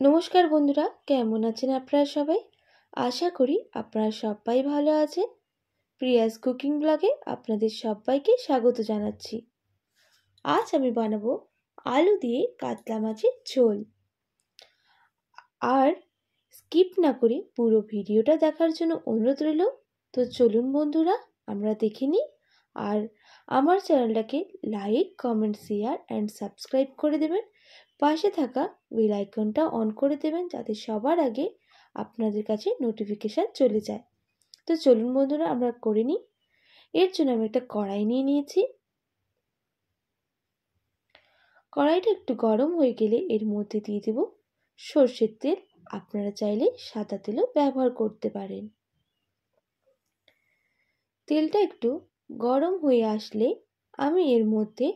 নমস্কার বন্ধুরা, কেমন আছেন আপনারা সবাই? আশা করি আপনারা সবাই ভালো আছেন। প্রিয়াস কুকিং ব্লগে আপনাদের সবাইকে স্বাগত জানাচ্ছি। আজ আমি বানাবো আলু দিয়ে কাতলা মাছের ঝোল। আর স্কিপ না করে পুরো ভিডিওটা দেখার জন্য অনুরোধ রইল। তো চলুন বন্ধুরা, আমরা দেখে নিই। আর আমার চ্যানেলটাকে like, comment, share and subscribe করে দেবেন। পাশে থাকা বেল আইকনটা অন করে দেবেন, যাতে সবার আগে আপনাদের কাছে নোটিফিকেশান চলে যায়। তো চলুন বন্ধুরা, আমরা করে নিই। এর জন্য আমি একটা কড়াই নিয়ে নিয়েছি। কড়াইটা একটু গরম হয়ে গেলে এর মধ্যে দিয়ে দেব সর্ষের তেল। আপনারা চাইলে সাদা তেলও ব্যবহার করতে পারেন। তেলটা একটু গরম হয়ে আসলে আমি এর মধ্যে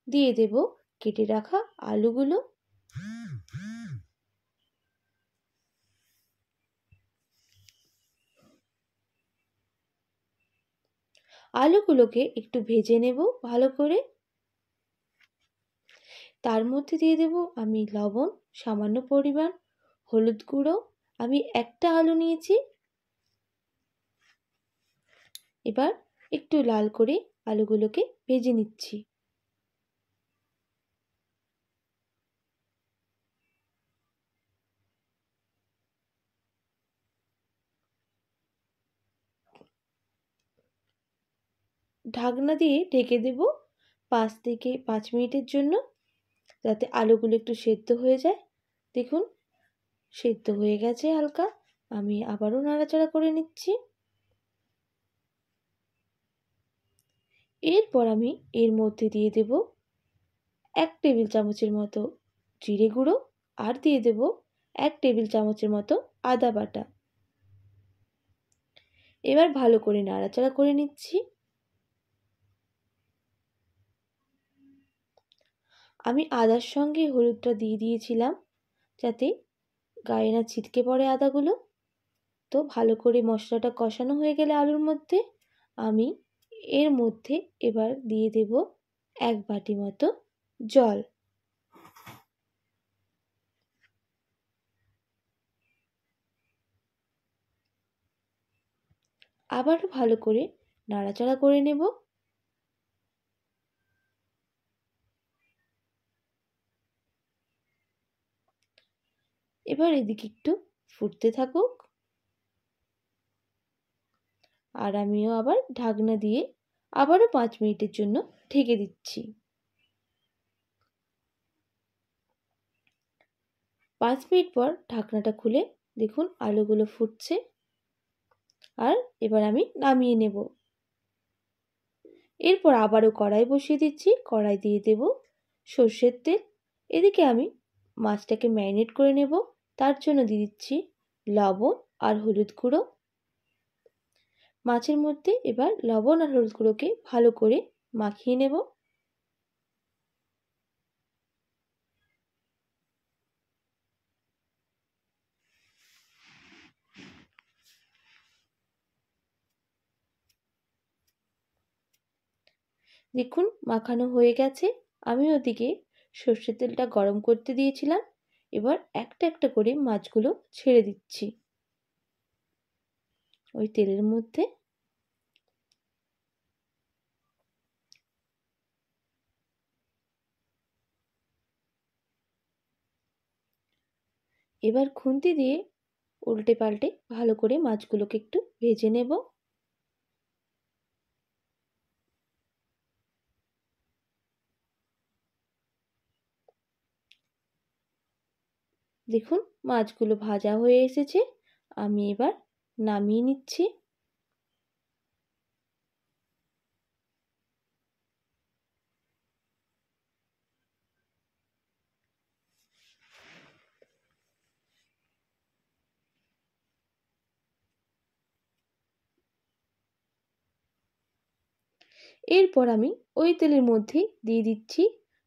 দিয়ে দেব কেটে রাখা আলুগুলো। আলুগুলোকে একটু ভেজে নেব ভালো করে। তার মধ্যে দিয়ে দেব আমি লবণ, সামান্য পরিমাণ হলুদ গুঁড়ো। আমি একটা আলু নিয়েছি। এবার একটু লাল করে আলুগুলোকে ভেজে নিচ্ছি। ঢাকনা দিয়ে ঢেকে দেব 5 থেকে 5 মিনিটের জন্য, যাতে আলুগুলো একটু সেদ্ধ হয়ে যায়। দেখুন, সেদ্ধ হয়ে গেছে হালকা। আমি আবারও নাড়াচাড়া করে নিচ্ছি। এরপর আমি এর মধ্যে দিয়ে দেব 1 টেবিল চামচের মতো জিরে গুঁড়ো, আর দিয়ে দেব 1 টেবিল চামচের মতো আদা বাটা। এবার ভালো করে নাড়াচাড়া করে নিচ্ছি। আমি আদার সঙ্গে হলুদটা দিয়ে দিয়েছিলাম, যাতে গায়ে না ছিটকে পড়ে আদাগুলো। তো ভালো করে মশলাটা কষানো হয়ে গেলে আলুর মধ্যে আমি এর মধ্যে এবার দিয়ে দেব 1 বাটি মতো জল। আবারও ভালো করে নাড়াচাড়া করে নেব। এবার এদিকে একটু ফুটতে থাকুক, আর আমিও আবার ঢাকনা দিয়ে আবারও 5 মিনিটের জন্য ঢেকে দিচ্ছি। 5 মিনিট পর ঢাকনাটা খুলে দেখুন আলুগুলো ফুটছে। আর এবার আমি নামিয়ে নেব। এরপর আবারও কড়াই বসিয়ে দিচ্ছি। কড়াই দিয়ে দেব সর্ষের তেল। এদিকে আমি মাছটাকে ম্যারিনেট করে নেব। তার জন্য দিয়ে দিচ্ছি লবণ আর হলুদ গুঁড়ো। মাছের মধ্যে এবার লবণ আর হলুদ গুঁড়োকে ভালো করে মাখিয়ে নেব। দেখুন মাখানো হয়ে গেছে। আমি ওদিকে সর্ষের তেলটা গরম করতে দিয়েছিলাম। এবার একটা একটা করে মাছগুলো ছেড়ে দিচ্ছি ওই তেলের মধ্যে। এবার খুন্তি দিয়ে উল্টে পাল্টে ভালো করে মাছগুলোকে একটু ভেজে নেব। দেখুন মাছগুলো ভাজা হয়ে এসেছে। আমি এবার নামিয়ে নিচ্ছি। এরপর আমি ওই তেলের মধ্যে দিয়ে দিচ্ছি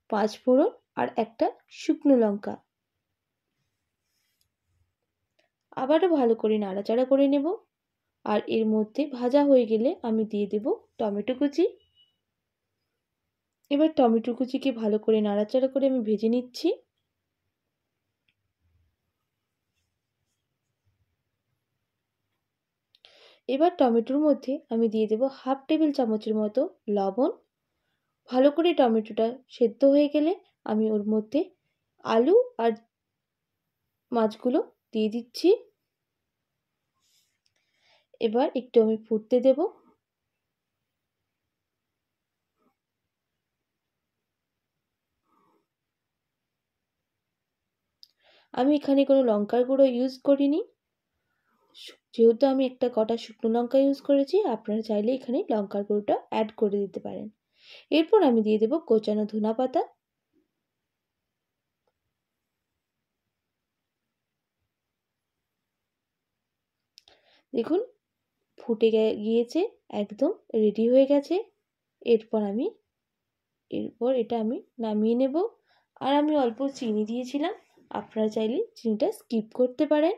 5 ফোড়ন আর একটা শুকনো লঙ্কা। আবারও ভালো করে নাড়াচাড়া করে নেব। আর এর মধ্যে ভাজা হয়ে গেলে আমি দিয়ে দেব টমেটো কুচি। এবার টমেটো কুচিকে ভালো করে নাড়াচাড়া করে আমি ভেজে নিচ্ছি। এবার টমেটোর মধ্যে আমি দিয়ে দেব 1/2 টেবিল চামচের মতো লবণ। ভালো করে টমেটোটা সেদ্ধ হয়ে গেলে আমি ওর মধ্যে আলু আর মাছগুলো দিয়ে দিচ্ছি। এবার একটু আমি ফুটতে দেব। আমি এখানে কোনো লঙ্কার গুঁড়ো ইউজ করিনি, যেহেতু আমি একটা কটা শুকনো লঙ্কা ইউজ করেছি। আপনারা চাইলে এখানে লঙ্কার গুঁড়োটা অ্যাড করে দিতে পারেন। এরপর আমি দিয়ে দেব কোচানো ধনেপাতা। দেখুন ফুটে গিয়েছে, একদম রেডি হয়ে গেছে। এরপর এটা আমি নামিয়ে নেব। আর আমি অল্প চিনি দিয়েছিলাম, আপনারা চাইলে চিনিটা স্কিপ করতে পারেন।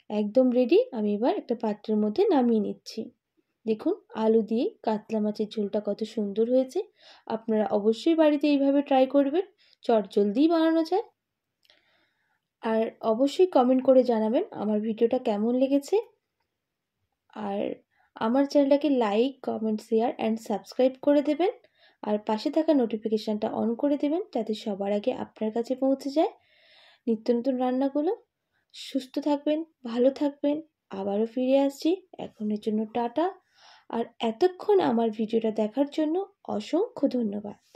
একদম রেডি। আমি এবার একটা পাত্রের মধ্যে নামিয়ে নিচ্ছি। দেখুন আলু দিয়ে কাতলা মাছের ঝোলটা কত সুন্দর হয়েছে। আপনারা অবশ্যই বাড়িতে এইভাবে ট্রাই করবেন, চটজলদি বানানো যায়। আর অবশ্যই কমেন্ট করে জানাবেন আমার ভিডিওটা কেমন লেগেছে। আর আমার চ্যানেলটাকে like, comment, share and subscribe করে দেবেন। আর পাশে থাকা নোটিফিকেশানটা অন করে দেবেন, যাতে সবার আগে আপনার কাছে পৌঁছে যায় নিত্য নতুন রান্নাগুলো। সুস্থ থাকবেন, ভালো থাকবেন। আবারও ফিরে আসছি। এখনের জন্য টাটা। আর এতক্ষণ আমার ভিডিওটা দেখার জন্য অসংখ্য ধন্যবাদ।